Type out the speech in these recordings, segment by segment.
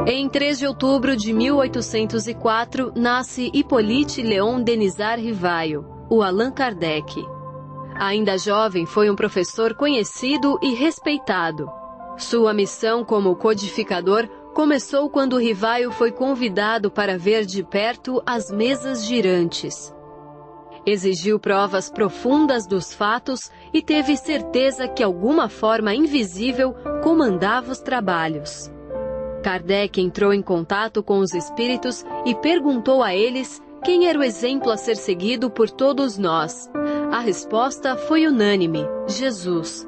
Em 3 de outubro de 1804, nasce Hippolyte Léon Denisard Rivaio, o Allan Kardec. Ainda jovem, foi um professor conhecido e respeitado. Sua missão como codificador começou quando Rivaio foi convidado para ver de perto as mesas girantes. Exigiu provas profundas dos fatos e teve certeza que alguma forma invisível comandava os trabalhos. Kardec entrou em contato com os espíritos e perguntou a eles quem era o exemplo a ser seguido por todos nós. A resposta foi unânime: Jesus.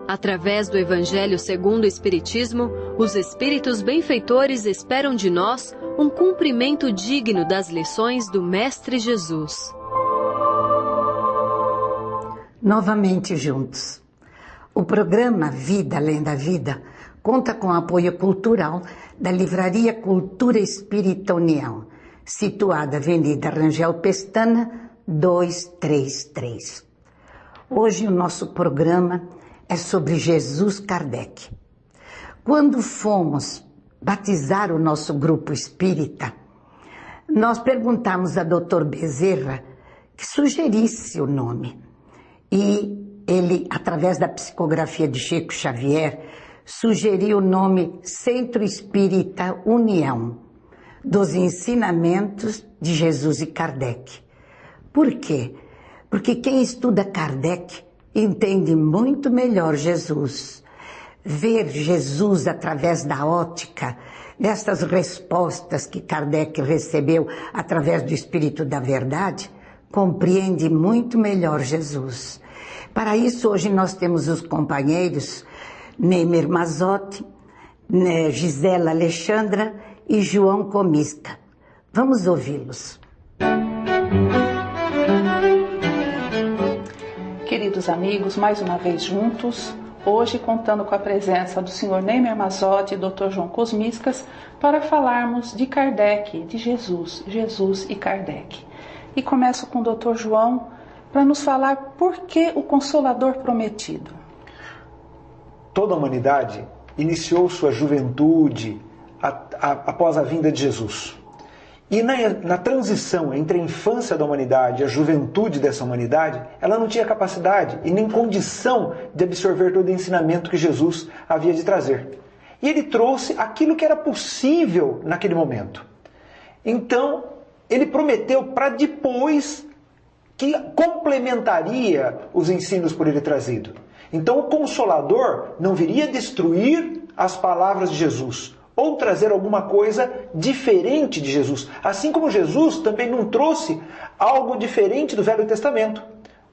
Através do Evangelho segundo o Espiritismo, os espíritos benfeitores esperam de nós um cumprimento digno das lições do Mestre Jesus. Novamente juntos. O programa Vida Além da Vida conta com apoio cultural da Livraria Cultura Espírita União, situada Avenida Rangel Pestana, 233. Hoje o nosso programa é sobre Jesus Kardec. Quando fomos batizar o nosso grupo espírita, nós perguntamos a Dr. Bezerra que sugerisse o nome. E ele, através da psicografia de Chico Xavier, sugeriu o nome Centro Espírita União, dos ensinamentos de Jesus e Kardec. Por quê? Porque quem estuda Kardec entende muito melhor Jesus. Ver Jesus através da ótica, dessas respostas que Kardec recebeu através do Espírito da Verdade, compreende muito melhor Jesus. Para isso, hoje nós temos os companheiros Neymer Mazotti, Gisela Alexandra e João Comisca. Vamos ouvi-los. Queridos amigos, mais uma vez juntos, hoje contando com a presença do Sr. Neymer Mazotti e Dr. João Comiscas para falarmos de Kardec, de Jesus e Kardec. E começo com o Dr. João para nos falar por que o Consolador Prometido. Toda a humanidade iniciou sua juventude após a vinda de Jesus. E na transição entre a infância da humanidade e a juventude dessa humanidade, ela não tinha capacidade e nem condição de absorver todo o ensinamento que Jesus havia de trazer. E ele trouxe aquilo que era possível naquele momento. Então, ele prometeu para depois que complementaria os ensinos por ele trazido. Então, o Consolador não viria destruir as palavras de Jesus, ou trazer alguma coisa diferente de Jesus. Assim como Jesus também não trouxe algo diferente do Velho Testamento,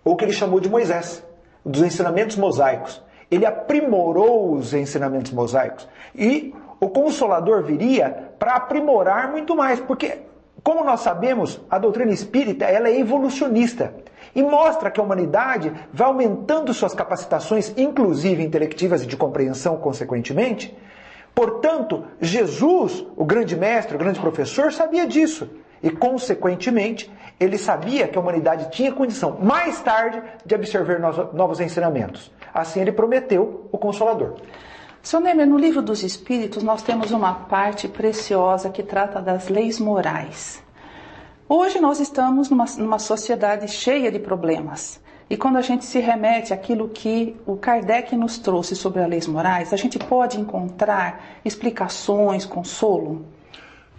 ou que ele chamou de Moisés, dos ensinamentos mosaicos. Ele aprimorou os ensinamentos mosaicos. E o Consolador viria para aprimorar muito mais, porque, como nós sabemos, a doutrina espírita ela é evolucionista e mostra que a humanidade vai aumentando suas capacitações, inclusive intelectivas e de compreensão, consequentemente. Portanto, Jesus, o grande mestre, o grande professor, sabia disso. E, consequentemente, ele sabia que a humanidade tinha condição, mais tarde, de absorver novos ensinamentos. Assim, ele prometeu o Consolador. Sr. Neymer, no Livro dos Espíritos, nós temos uma parte preciosa que trata das leis morais. Hoje nós estamos numa sociedade cheia de problemas. E quando a gente se remete àquilo que o Kardec nos trouxe sobre as leis morais, a gente pode encontrar explicações, consolo?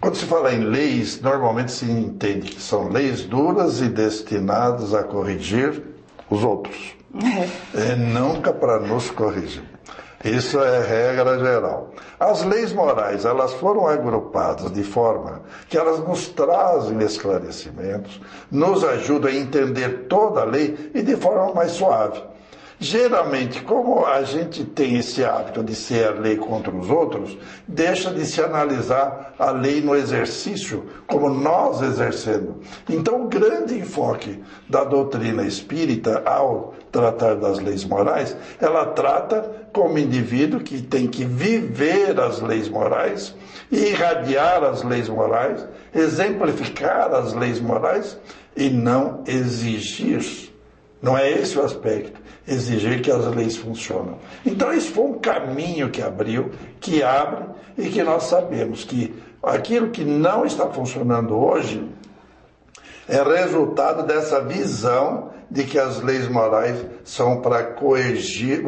Quando se fala em leis, normalmente se entende que são leis duras e destinadas a corrigir os outros. Nunca para nos corrigir. Isso é regra geral. As leis morais, elas foram agrupadas de forma que elas nos trazem esclarecimentos, nos ajudam a entender toda a lei e de forma mais suave. Geralmente, como a gente tem esse hábito de ser a lei contra os outros, deixa de se analisar a lei no exercício, como nós exercendo. Então, o grande enfoque da doutrina espírita ao tratar das leis morais, ela trata como indivíduo que tem que viver as leis morais, irradiar as leis morais, exemplificar as leis morais e não exigir. Não é esse o aspecto. exigir que as leis funcionem. Então isso foi um caminho que abriu, que abre, e que nós sabemos que aquilo que não está funcionando hoje é resultado dessa visão de que as leis morais são para coagir,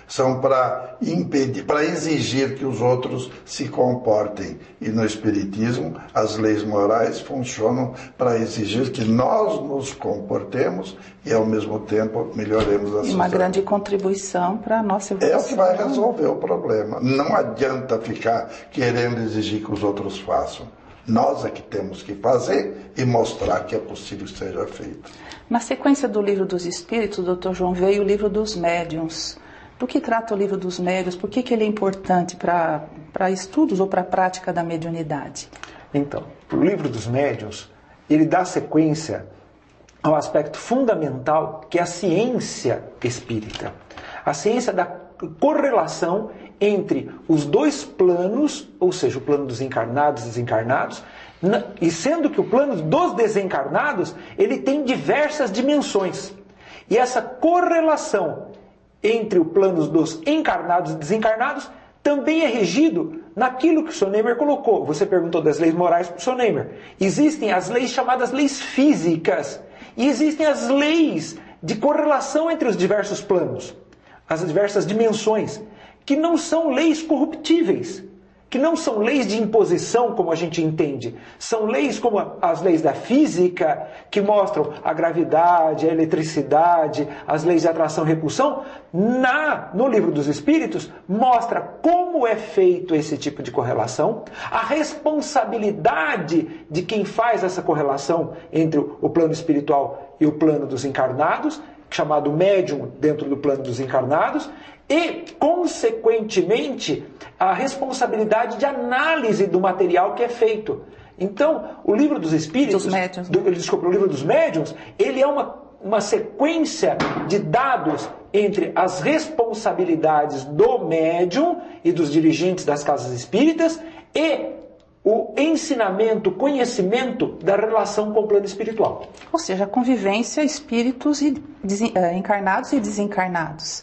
são para impedir, para exigir que os outros se comportem. E no Espiritismo, as leis morais funcionam para exigir que nós nos comportemos e, ao mesmo tempo, melhoremos a sociedade. E uma grande contribuição para a nossa evolução. É o que vai resolver o problema. Não adianta ficar querendo exigir que os outros façam. Nós é que temos que fazer e mostrar que é possível que seja feito. Na sequência do Livro dos Espíritos, Dr. João, veio o Livro dos Médiuns. Do que trata o Livro dos Médiuns? Por que ele é importante para estudos ou para a prática da mediunidade? Então, o Livro dos Médiuns, ele dá sequência ao aspecto fundamental que é a ciência espírita. A ciência da correlação entre os dois planos, ou seja, o plano dos encarnados e desencarnados, e sendo que o plano dos desencarnados, ele tem diversas dimensões. E essa correlação entre o plano dos encarnados e desencarnados também é regido naquilo que o Sonnenberg colocou. Você perguntou das leis morais para o Sonnenberg. Existem as leis chamadas leis físicas, e existem as leis de correlação entre os diversos planos, as diversas dimensões, que não são leis corruptíveis, que não são leis de imposição, como a gente entende. São leis como as leis da física, que mostram a gravidade, a eletricidade, as leis de atração e repulsão. No Livro dos Espíritos, mostra como é feito esse tipo de correlação, a responsabilidade de quem faz essa correlação entre o plano espiritual e o plano dos encarnados, chamado médium dentro do plano dos encarnados, e, consequentemente, a responsabilidade de análise do material que é feito. Então, o Livro dos Espíritos, o Livro dos Médiuns, ele é uma sequência de dados entre as responsabilidades do médium e dos dirigentes das casas espíritas e o ensinamento, o conhecimento da relação com o plano espiritual. Ou seja, a convivência espíritos encarnados e desencarnados.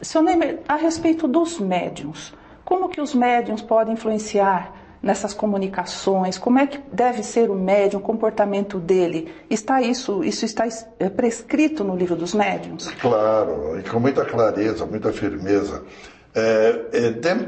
Sr. Neymer, a respeito dos médiuns, como que os médiuns podem influenciar nessas comunicações? Como é que deve ser o médium, o comportamento dele? Isso está prescrito no Livro dos Médiuns? Claro, e com muita clareza, muita firmeza.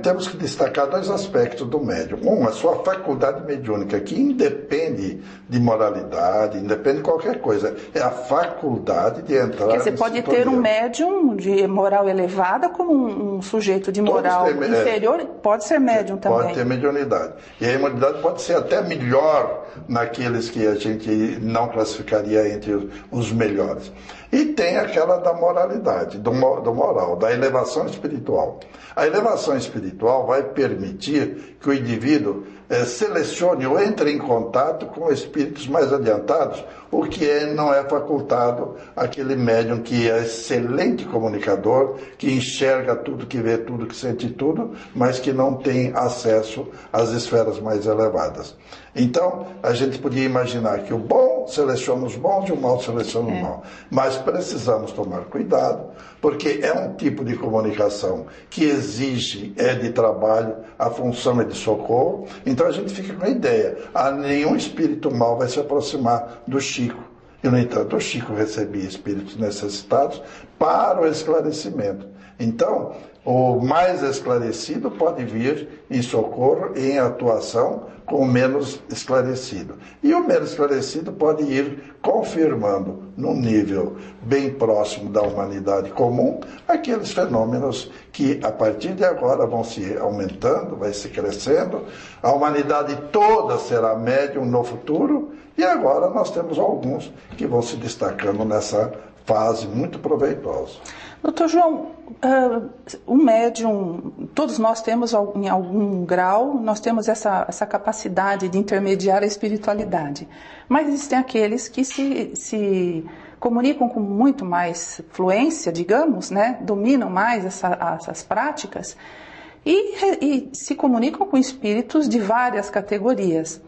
Temos que destacar dois aspectos do médium. Um, a sua faculdade mediúnica, que independe de moralidade, independe de qualquer coisa. É a faculdade de entrar. Porque você pode ter um médium de moral elevada como um sujeito de moral inferior, pode ser médium também. Pode ter mediunidade. E a mediunidade pode ser até melhor naqueles que a gente não classificaria entre os melhores. E tem aquela da moralidade, do moral, da elevação espiritual. A elevação espiritual vai permitir que o indivíduo selecione ou entre em contato com espíritos mais adiantados, o que não é facultado àquele médium que é excelente comunicador, que enxerga tudo, que vê tudo, que sente tudo, mas que não tem acesso às esferas mais elevadas. Então, a gente podia imaginar que o bom seleciona os bons e o mal seleciona o mal. Mas precisamos tomar cuidado, porque é um tipo de comunicação que exige, de trabalho, a função é de socorro. Então a gente fica com a ideia, nenhum espírito mal vai se aproximar do Chico. E, no entanto, o Chico recebia espíritos necessitados para o esclarecimento. Então, o mais esclarecido pode vir em socorro e em atuação com o menos esclarecido. E o menos esclarecido pode ir confirmando, num nível bem próximo da humanidade comum, aqueles fenômenos que, a partir de agora, vão se aumentando, vai se crescendo. A humanidade toda será médium no futuro, e agora nós temos alguns que vão se destacando nessa fase muito proveitosa. Doutor João, o médium, todos nós temos em algum grau, nós temos essa capacidade de intermediar a espiritualidade. Mas existem aqueles que se comunicam com muito mais fluência, digamos, né? Dominam mais essas práticas e se comunicam com espíritos de várias categorias.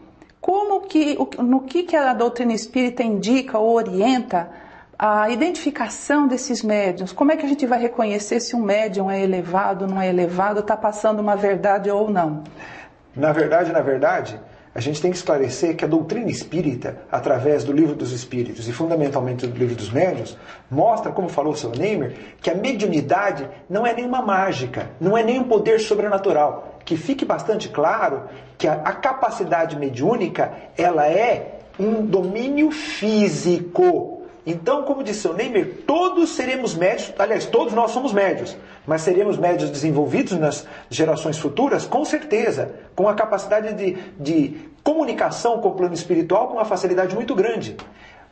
No que a doutrina espírita indica ou orienta a identificação desses médiuns, como é que a gente vai reconhecer se um médium é elevado, não é elevado, está passando uma verdade ou não? Na verdade, a gente tem que esclarecer que a doutrina espírita, através do Livro dos Espíritos e fundamentalmente do Livro dos Médiuns, mostra, como falou o Sr. Neymer, que a mediunidade não é nenhuma mágica, não é nenhum poder sobrenatural. Que fique bastante claro que a capacidade mediúnica, ela é um domínio físico. Então, como disse o Neymer, todos seremos médios, aliás, todos nós somos médios, mas seremos médios desenvolvidos nas gerações futuras, com certeza, com a capacidade de comunicação com o plano espiritual com uma facilidade muito grande.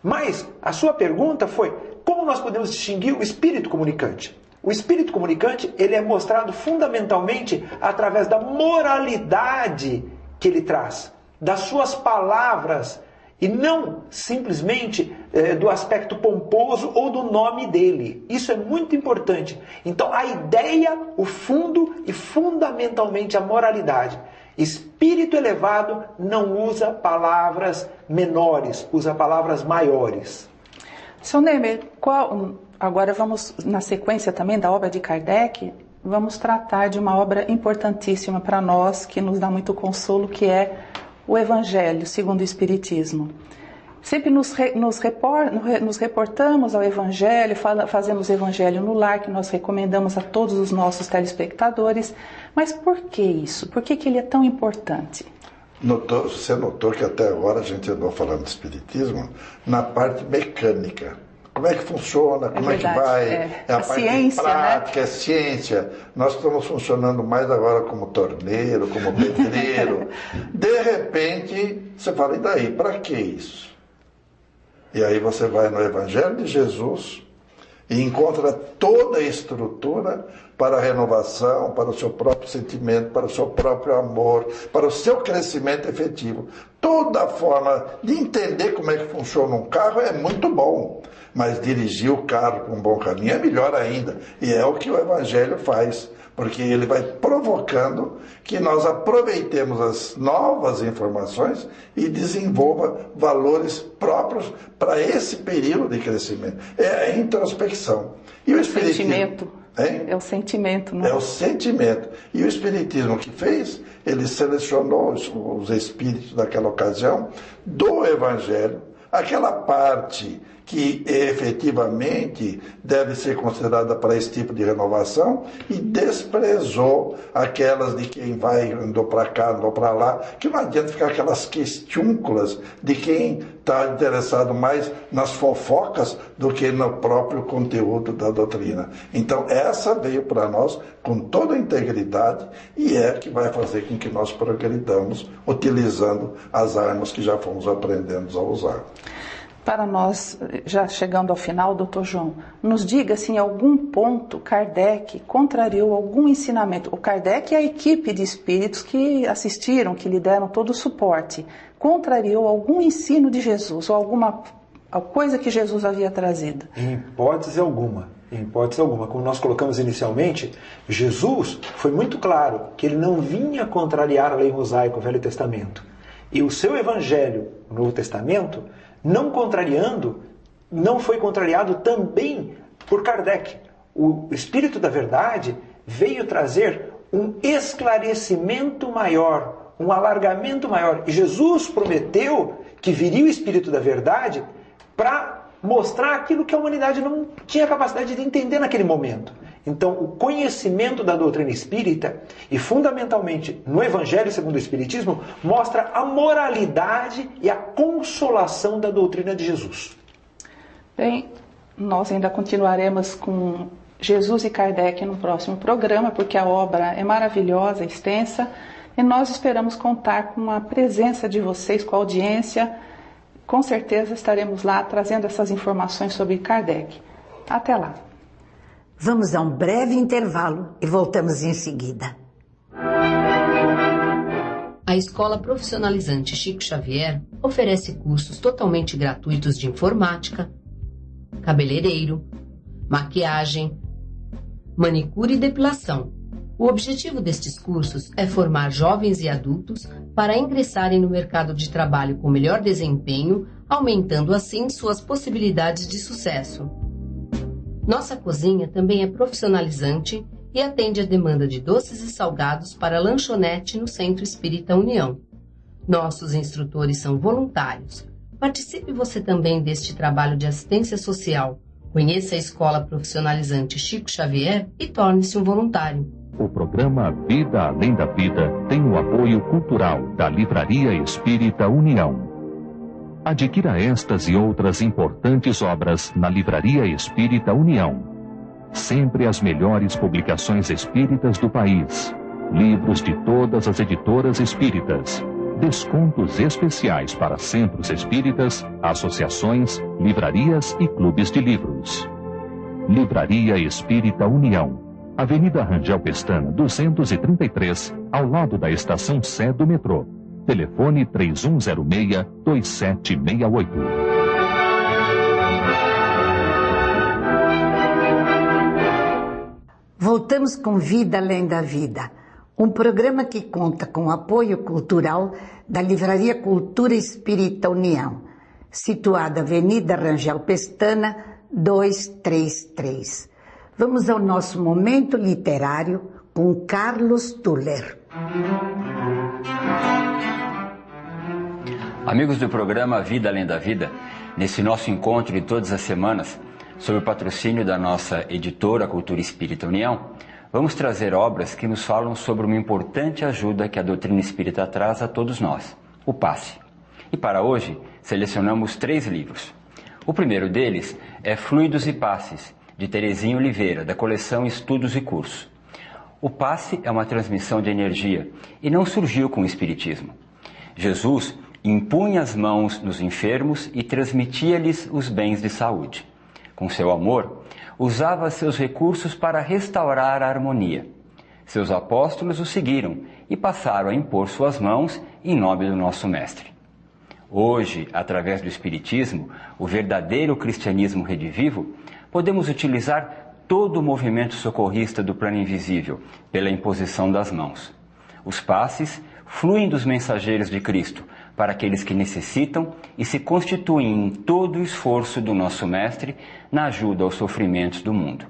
Mas a sua pergunta foi, como nós podemos distinguir o espírito comunicante? O espírito comunicante, ele é mostrado fundamentalmente através da moralidade que ele traz, das suas palavras, e não simplesmente do aspecto pomposo ou do nome dele. Isso é muito importante. Então a ideia, o fundo e fundamentalmente a moralidade. Espírito elevado não usa palavras menores, usa palavras maiores. Sr. Neymer, agora vamos, na sequência também da obra de Kardec, vamos tratar de uma obra importantíssima para nós, que nos dá muito consolo, que é o Evangelho segundo o Espiritismo. Sempre nos reportamos ao Evangelho, fazemos Evangelho no Lar, que nós recomendamos a todos os nossos telespectadores. Mas por que isso? Por que ele é tão importante? Você notou que até agora a gente andou falando de Espiritismo na parte mecânica. Como é que funciona, como é que vai, é a parte ciência, prática, né? É ciência. Nós estamos funcionando mais agora como torneiro, como pedreiro. De repente, você fala, e daí, para que isso? E aí você vai no Evangelho de Jesus e encontra toda a estrutura para a renovação, para o seu próprio sentimento, para o seu próprio amor, para o seu crescimento efetivo. Toda a forma de entender como é que funciona um carro é muito bom, mas dirigir o carro para um bom caminho é melhor ainda. E é o que o Evangelho faz, porque ele vai provocando que nós aproveitemos as novas informações e desenvolva valores próprios para esse período de crescimento. É a introspecção. E o Espiritismo... Sentimento. Hein? É o sentimento, não é? É o sentimento. E o Espiritismo que fez, ele selecionou os espíritos daquela ocasião do Evangelho, aquela parte que efetivamente deve ser considerada para esse tipo de renovação, e desprezou aquelas de quem vai, andou para cá, andou para lá, que não adianta ficar aquelas questiúnculas de quem está interessado mais nas fofocas do que no próprio conteúdo da doutrina. Então essa veio para nós com toda a integridade e é que vai fazer com que nós progredamos utilizando as armas que já fomos aprendendo a usar. Para nós, já chegando ao final, Dr. João, nos diga se em algum ponto Kardec contrariou algum ensinamento. O Kardec e a equipe de espíritos que assistiram, que lhe deram todo o suporte, contrariou algum ensino de Jesus ou alguma coisa que Jesus havia trazido? Em hipótese alguma. Em hipótese alguma. Como nós colocamos inicialmente, Jesus foi muito claro que ele não vinha contrariar a lei mosaica, o Velho Testamento. E o seu Evangelho, o Novo Testamento, não contrariando, não foi contrariado também por Kardec. O Espírito da Verdade veio trazer um esclarecimento maior, um alargamento maior. E Jesus prometeu que viria o Espírito da Verdade para mostrar aquilo que a humanidade não tinha capacidade de entender naquele momento. Então, o conhecimento da doutrina espírita, e fundamentalmente no Evangelho segundo o Espiritismo, mostra a moralidade e a consolação da doutrina de Jesus. Bem, nós ainda continuaremos com Jesus e Kardec no próximo programa, porque a obra é maravilhosa, extensa, e nós esperamos contar com a presença de vocês, com a audiência. Com certeza estaremos lá trazendo essas informações sobre Kardec. Até lá. Vamos a um breve intervalo e voltamos em seguida. A Escola Profissionalizante Chico Xavier oferece cursos totalmente gratuitos de informática, cabeleireiro, maquiagem, manicure e depilação, O objetivo destes cursos é formar jovens e adultos para ingressarem no mercado de trabalho com melhor desempenho, aumentando assim suas possibilidades de sucesso. Nossa cozinha também é profissionalizante e atende a demanda de doces e salgados para a lanchonete no Centro Espírita União. Nossos instrutores são voluntários. Participe você também deste trabalho de assistência social. Conheça a Escola Profissionalizante Chico Xavier e torne-se um voluntário. O programa Vida Além da Vida tem o apoio cultural da Livraria Espírita União. Adquira estas e outras importantes obras na Livraria Espírita União. Sempre as melhores publicações espíritas do país. Livros de todas as editoras espíritas. Descontos especiais para centros espíritas, associações, livrarias e clubes de livros. Livraria Espírita União. Avenida Rangel Pestana, 233, ao lado da Estação Sé do metrô. Telefone 3106-2768. Voltamos com Vida Além da Vida, um programa que conta com o apoio cultural da Livraria Cultura Espírita União, situada Avenida Rangel Pestana, 233. Vamos ao nosso momento literário com Carlos Tuller. Amigos do programa Vida Além da Vida, nesse nosso encontro de todas as semanas, sob o patrocínio da nossa editora Cultura Espírita União, vamos trazer obras que nos falam sobre uma importante ajuda que a doutrina espírita traz a todos nós, o passe. E para hoje, selecionamos 3 livros. O primeiro deles é Fluidos e Passes, de Terezinha Oliveira, da coleção Estudos e Cursos. O passe é uma transmissão de energia e não surgiu com o Espiritismo. Jesus impunha as mãos nos enfermos e transmitia-lhes os bens de saúde. Com seu amor, usava seus recursos para restaurar a harmonia. Seus apóstolos o seguiram e passaram a impor suas mãos em nome do nosso Mestre. Hoje, através do Espiritismo, o verdadeiro cristianismo redivivo, podemos utilizar todo o movimento socorrista do plano invisível pela imposição das mãos. Os passes fluem dos mensageiros de Cristo para aqueles que necessitam e se constituem em todo o esforço do nosso Mestre na ajuda aos sofrimentos do mundo.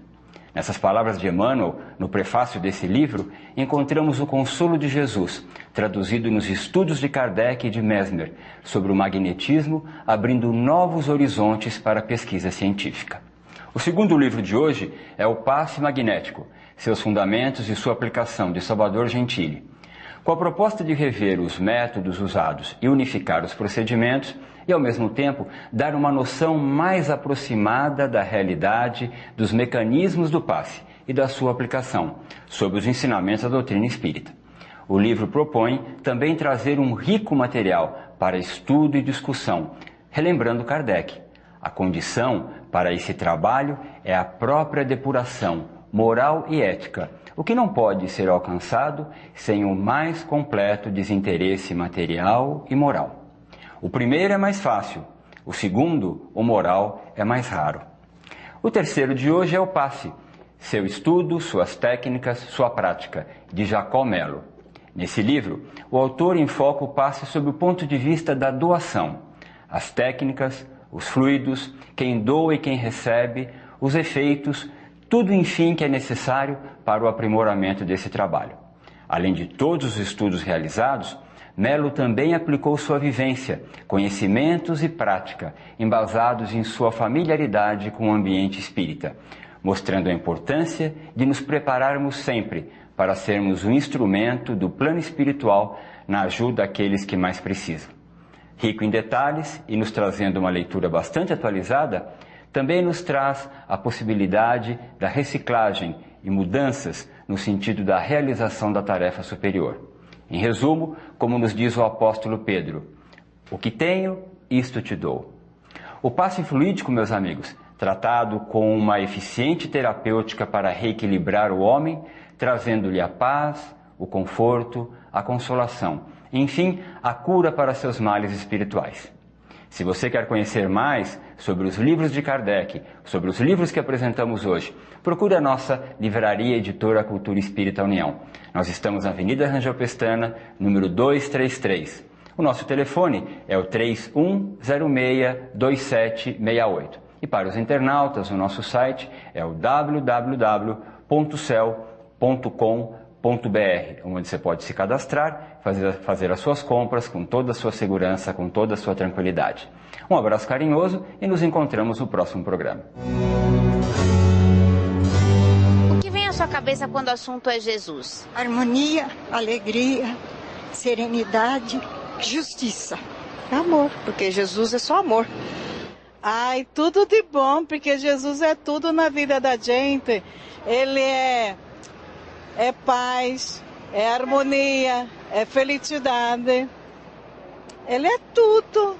Nessas palavras de Emmanuel, no prefácio desse livro, encontramos o consolo de Jesus, traduzido nos estudos de Kardec e de Mesmer, sobre o magnetismo, abrindo novos horizontes para a pesquisa científica. O segundo livro de hoje é O Passe Magnético, seus fundamentos e sua aplicação, de Salvador Gentili. Com a proposta de rever os métodos usados e unificar os procedimentos, e ao mesmo tempo dar uma noção mais aproximada da realidade dos mecanismos do passe e da sua aplicação, sob os ensinamentos da doutrina espírita. O livro propõe também trazer um rico material para estudo e discussão, relembrando Kardec. A condição para esse trabalho é a própria depuração moral e ética, o que não pode ser alcançado sem o mais completo desinteresse material e moral. O primeiro é mais fácil, o segundo, o moral, é mais raro. O terceiro de hoje é o passe, seu estudo, suas técnicas, sua prática, de Jacó Melo. Nesse livro, o autor enfoca o passe sob o ponto de vista da doação, as técnicas, os fluidos, quem doa e quem recebe, os efeitos, tudo enfim que é necessário para o aprimoramento desse trabalho. Além de todos os estudos realizados, Melo também aplicou sua vivência, conhecimentos e prática, embasados em sua familiaridade com o ambiente espírita, mostrando a importância de nos prepararmos sempre para sermos um instrumento do plano espiritual na ajuda àqueles que mais precisam. Rico em detalhes e nos trazendo uma leitura bastante atualizada, também nos traz a possibilidade da reciclagem e mudanças no sentido da realização da tarefa superior. Em resumo, como nos diz o apóstolo Pedro, o que tenho, isto te dou. O passe fluídico, meus amigos, tratado com uma eficiente terapêutica para reequilibrar o homem, trazendo-lhe a paz, o conforto, a consolação, enfim, a cura para seus males espirituais. Se você quer conhecer mais sobre os livros de Kardec, sobre os livros que apresentamos hoje, procure a nossa Livraria Editora Cultura Espírita União. Nós estamos na Avenida Rangel Pestana, número 233. O nosso telefone é o 3106-2768. E para os internautas, o nosso site é o www.cel.com.br, onde você pode se cadastrar, fazer as suas compras com toda a sua segurança, com toda a sua tranquilidade. Um abraço carinhoso e nos encontramos no próximo programa. O que vem à sua cabeça quando o assunto é Jesus? Harmonia, alegria, serenidade, justiça. Amor, porque Jesus é só amor. Ai, tudo de bom, porque Jesus é tudo na vida da gente. Ele é paz, é harmonia, é felicidade. Ele é tudo.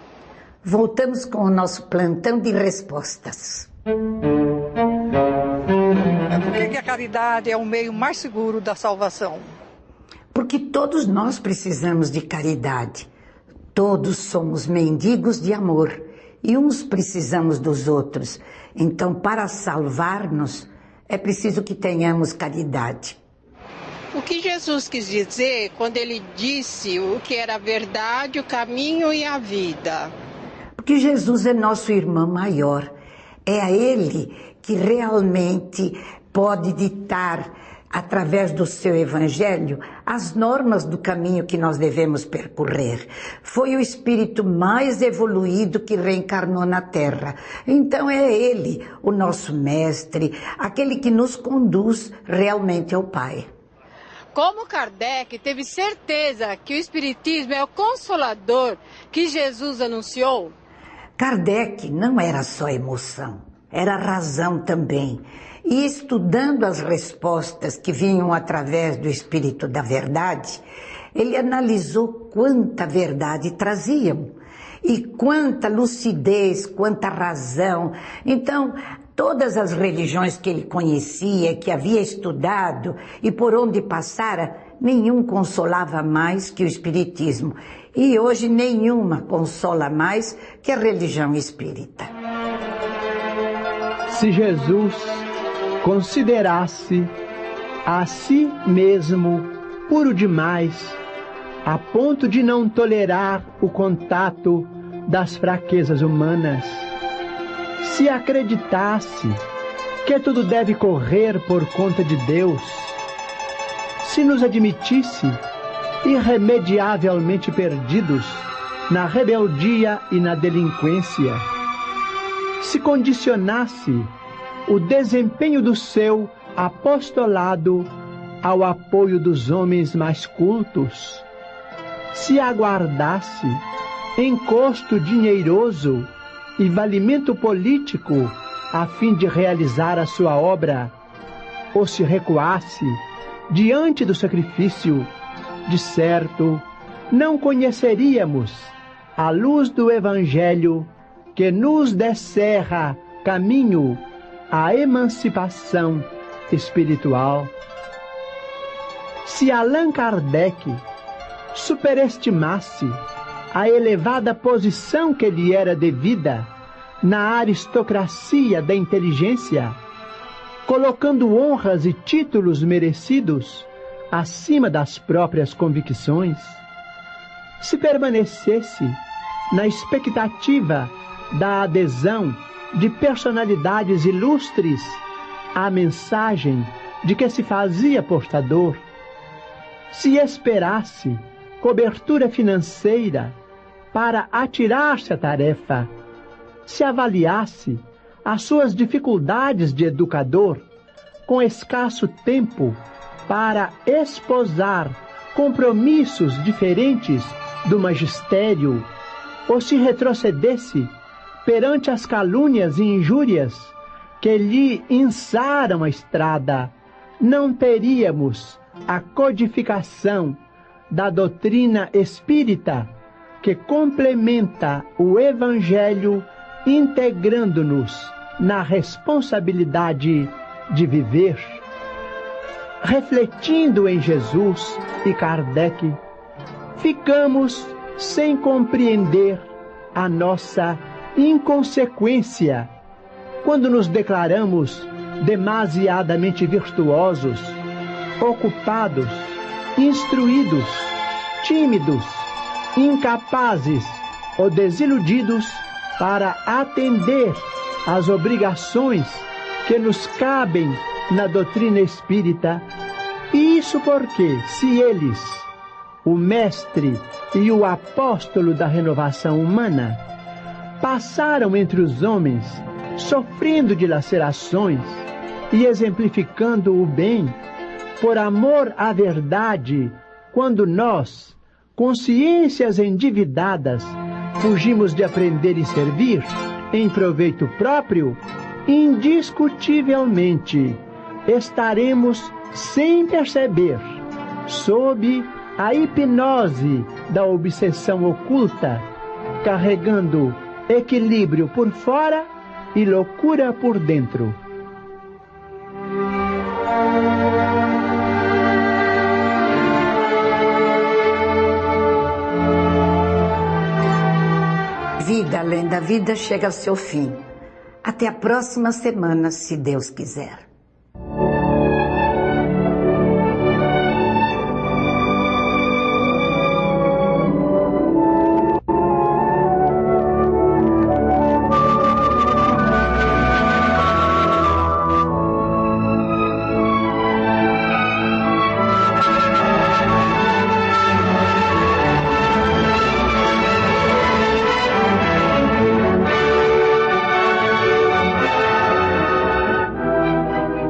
Voltamos com o nosso plantão de respostas. Por que a caridade é o meio mais seguro da salvação? Porque todos nós precisamos de caridade. Todos somos mendigos de amor e uns precisamos dos outros. Então, para salvar-nos, é preciso que tenhamos caridade. O que Jesus quis dizer quando ele disse o que era a verdade, o caminho e a vida? Porque Jesus é nosso irmão maior. É a Ele que realmente pode ditar, através do seu evangelho, as normas do caminho que nós devemos percorrer. Foi o espírito mais evoluído que reencarnou na Terra. Então é ele, o nosso mestre, aquele que nos conduz realmente ao Pai. Como Kardec teve certeza que o Espiritismo é o consolador que Jesus anunciou? Kardec não era só emoção, era razão também. E estudando as respostas que vinham através do Espírito da Verdade, ele analisou quanta verdade traziam e quanta lucidez, quanta razão. Então, todas as religiões que ele conhecia, que havia estudado e por onde passara, nenhum consolava mais que o Espiritismo. E hoje nenhuma consola mais que a religião espírita. Se Jesus considerasse a si mesmo puro demais, a ponto de não tolerar o contato das fraquezas humanas, se acreditasse que tudo deve correr por conta de Deus, se nos admitisse irremediavelmente perdidos na rebeldia e na delinquência, se condicionasse o desempenho do seu apostolado ao apoio dos homens mais cultos, se aguardasse encosto dinheiroso e valimento político a fim de realizar a sua obra, ou se recuasse diante do sacrifício, de certo, não conheceríamos a luz do Evangelho que nos descerra caminho à emancipação espiritual. Se Allan Kardec superestimasse a elevada posição que lhe era devida na aristocracia da inteligência, colocando honras e títulos merecidos acima das próprias convicções, se permanecesse na expectativa da adesão de personalidades ilustres à mensagem de que se fazia portador, se esperasse cobertura financeira para atirar-se à tarefa, se avaliasse as suas dificuldades de educador com escasso tempo para esposar compromissos diferentes do magistério, ou se retrocedesse perante as calúnias e injúrias que lhe ençaram a estrada, não teríamos a codificação da doutrina espírita que complementa o Evangelho, integrando-nos na responsabilidade de viver. Refletindo em Jesus e Kardec, ficamos sem compreender a nossa inconsequência quando nos declaramos demasiadamente virtuosos, ocupados, instruídos, tímidos, incapazes ou desiludidos para atender às obrigações que nos cabem na doutrina espírita. E isso porque, se eles, o mestre e o apóstolo da renovação humana, passaram entre os homens sofrendo dilacerações e exemplificando o bem, por amor à verdade, quando nós, consciências endividadas, fugimos de aprender e servir em proveito próprio, indiscutivelmente estaremos, sem perceber, sob a hipnose da obsessão oculta, carregando equilíbrio por fora e loucura por dentro. Vida Além da Vida chega ao seu fim. Até a próxima semana, se Deus quiser.